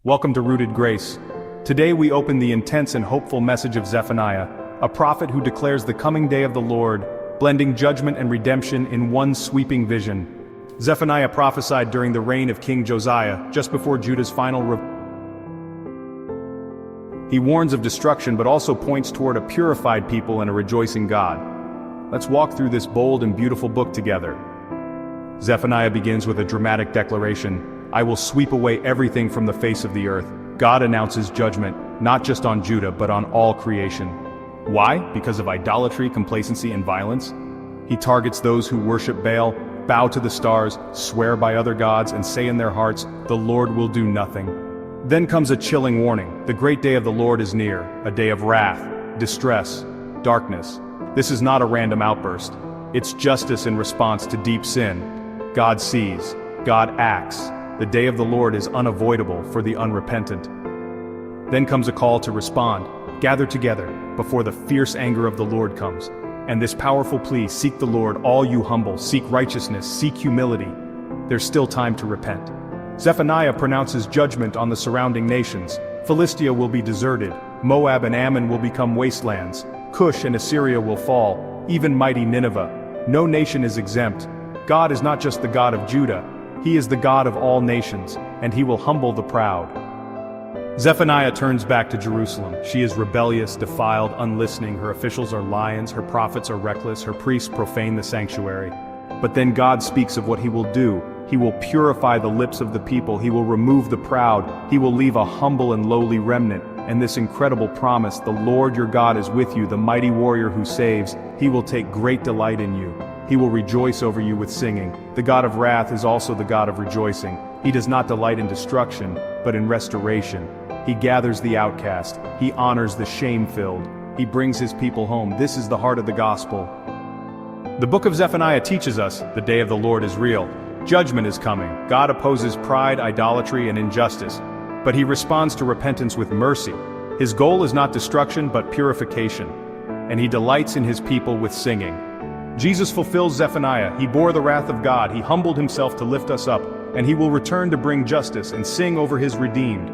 Welcome to Rooted Grace. Today we open the intense and hopeful message of Zephaniah, a prophet who declares the coming day of the Lord, blending judgment and redemption in one sweeping vision. Zephaniah prophesied during the reign of King Josiah, just before Judah's final He warns of destruction but also points toward a purified people and a rejoicing God. Let's walk through this bold and beautiful book together. Zephaniah begins with a dramatic declaration: I will sweep away everything from the face of the earth. God announces judgment, not just on Judah, but on all creation. Why? Because of idolatry, complacency, and violence? He targets those who worship Baal, bow to the stars, swear by other gods, and say in their hearts, the Lord will do nothing. Then comes a chilling warning: the great day of the Lord is near, a day of wrath, distress, darkness. This is not a random outburst. It's justice in response to deep sin. God sees, God acts. The day of the Lord is unavoidable for the unrepentant. Then comes a call to respond: gather together before the fierce anger of the Lord comes. And this powerful plea: seek the Lord, all you humble, seek righteousness, seek humility. There's still time to repent. Zephaniah pronounces judgment on the surrounding nations. Philistia will be deserted, Moab and Ammon will become wastelands, Cush and Assyria will fall, even mighty Nineveh. No nation is exempt. God is not just the God of Judah, He is the God of all nations, and He will humble the proud. Zephaniah turns back to Jerusalem. She is rebellious, defiled, unlistening. Her officials are lions, her prophets are reckless, her priests profane the sanctuary. But then God speaks of what He will do. He will purify the lips of the people, He will remove the proud, He will leave a humble and lowly remnant. And this incredible promise: the Lord your God is with you, the mighty warrior who saves. He will take great delight in you. He will rejoice over you with singing. The God of wrath is also the God of rejoicing. He does not delight in destruction, but in restoration. He gathers the outcast. He honors the shame-filled. He brings His people home. This is the heart of the gospel. The book of Zephaniah teaches us the day of the Lord is real. Judgment is coming. God opposes pride, idolatry, and injustice, but He responds to repentance with mercy. His goal is not destruction, but purification, and He delights in His people with singing. Jesus fulfills Zephaniah. He bore the wrath of God. He humbled Himself to lift us up, and He will return to bring justice and sing over His redeemed.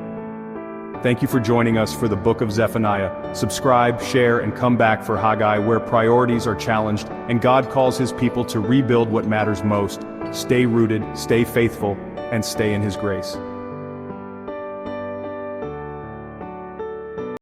Thank you for joining us for the book of Zephaniah. Subscribe, share, and come back for Haggai, where priorities are challenged and God calls His people to rebuild what matters most. Stay rooted, stay faithful, and stay in His grace.